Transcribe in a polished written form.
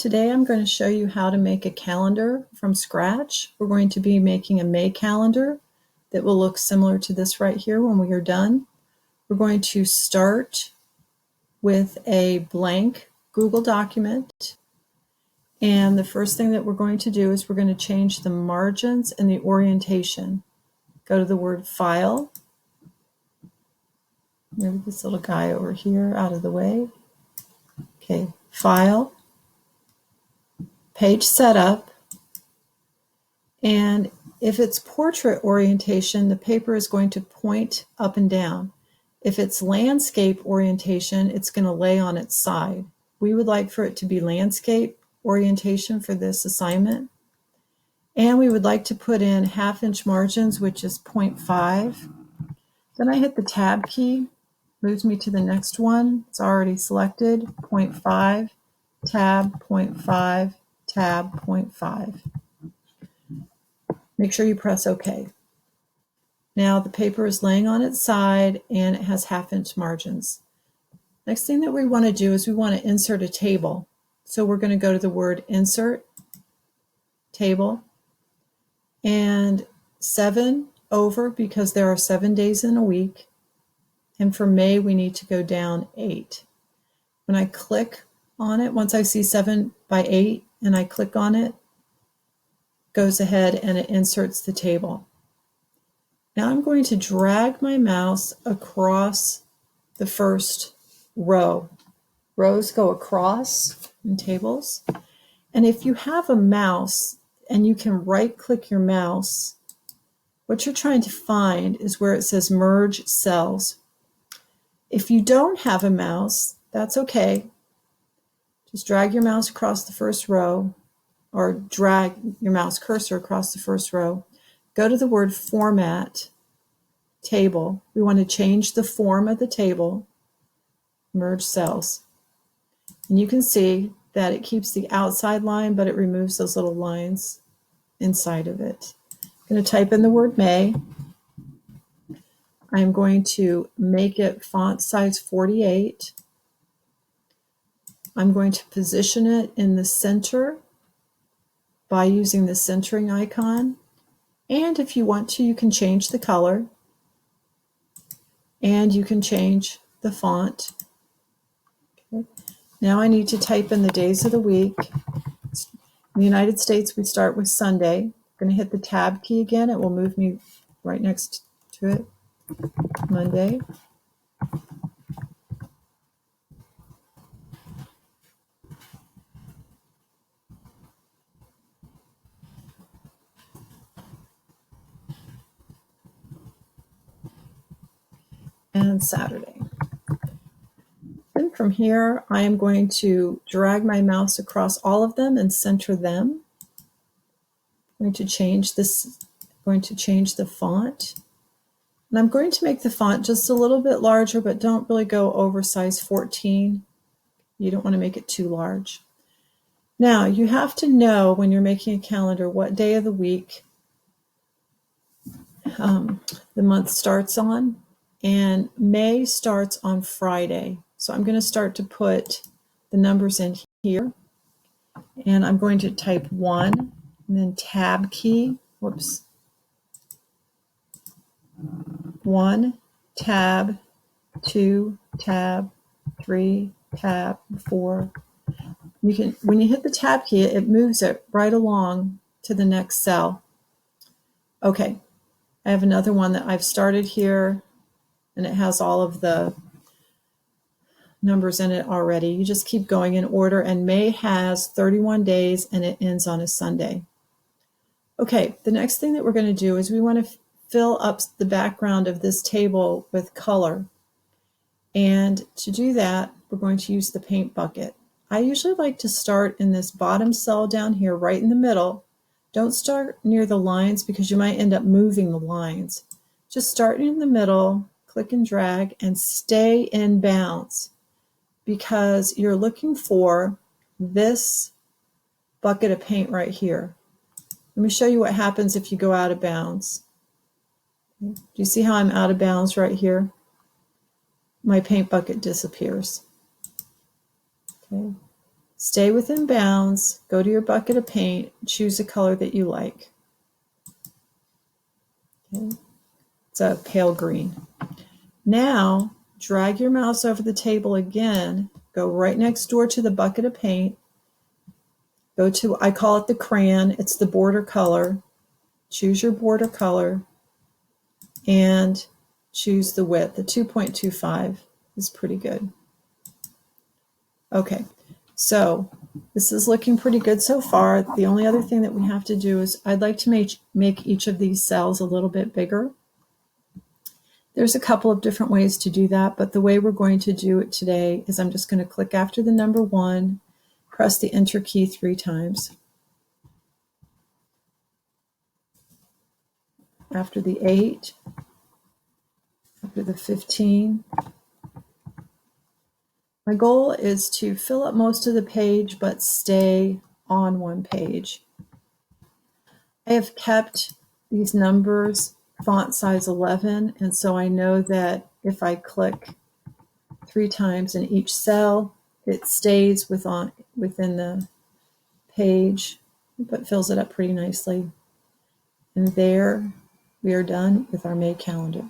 Today I'm going to show you how to make a calendar from scratch. We're going to be making a May calendar that will look similar to this right here when we are done. We're going to start with a blank Google document. And the first thing that we're going to do is we're going to change the margins and the orientation. Go to the word File. Move this little guy over here out of the way. Okay, File, Page Setup, and if it's portrait orientation, the paper is going to point up and down. If it's landscape orientation, it's going to lay on its side. We would like for it to be landscape orientation for this assignment. And we would like to put in 1/2 inch margins, which is 0.5. Then I hit the tab key, moves me to the next one. It's already selected, 0.5, tab, 0.5, tab, 0.5. Make sure you press OK. Now the paper is laying on its side and it has 1/2 inch margins. Next thing that we want to do is we want to insert a table. So we're going to go to the word Insert, Table, and 7 over because there are 7 days in a week. And for May, we need to go down 8. When I click on it, once I see 7 by 8 and I click on it, goes ahead and it inserts the table. Now I'm going to drag my mouse across the first row. Rows go across in tables. And if you have a mouse and you can right click your mouse, what you're trying to find is where it says Merge Cells. If you don't have a mouse, that's okay. Just drag your mouse across the first row, or drag your mouse cursor across the first row. Go to the word Format, Table. We want to change the form of the table, Merge Cells. And you can see that it keeps the outside line, but it removes those little lines inside of it. I'm going to type in the word May. I'm going to make it font size 48. I'm going to position it in the center by using the centering icon. And if you want to, you can change the color. And you can change the font. Okay. Now I need to type in the days of the week. In the United States, we start with Sunday. I'm going to hit the tab key again. It will move me right next to it. Monday. And Saturday. Then from here, I am going to drag my mouse across all of them and center them. I'm going to change this, going to change the font. And I'm going to make the font just a little bit larger, but don't really go over size 14. You don't want to make it too large. Now, you have to know when you're making a calendar what day of the week the month starts on. And May starts on Friday. So I'm going to start to put the numbers in here. And I'm going to type 1 and then tab key. Whoops. 1, tab, 2, tab, 3, tab, 4. You can, when you hit the tab key, it moves it right along to the next cell. Okay, I have another one that I've started here, and it has all of the numbers in it already. You just keep going in order, and May has 31 days, and it ends on a Sunday. Okay, the next thing that we're going to do is we want to fill up the background of this table with color. And to do that, we're going to use the paint bucket. I usually like to start in this bottom cell down here, right in the middle. Don't start near the lines because you might end up moving the lines. Just start in the middle, click and drag, and stay in bounds because you're looking for this bucket of paint right here. Let me show you what happens if you go out of bounds. Do you see how I'm out of bounds right here? My paint bucket disappears. Okay. Stay within bounds, go to your bucket of paint, choose a color that you like. Okay. It's a pale green. Now, drag your mouse over the table again, go right next door to the bucket of paint, go to, I call it the crayon, it's the border color. Choose your border color and choose the width. The 2.25 is pretty good. Okay, so this is looking pretty good so far. The only other thing that we have to do is I'd like to make each of these cells a little bit bigger. There's a couple of different ways to do that, but the way we're going to do it today is I'm just going to click after the number 1, press the Enter key 3 times. After the 8, after the 15. My goal is to fill up most of the page, but stay on one page. I have kept these numbers font size 11, and so I know that if I click 3 times in each cell, it stays within the page, but fills it up pretty nicely. And there we are done with our May calendar.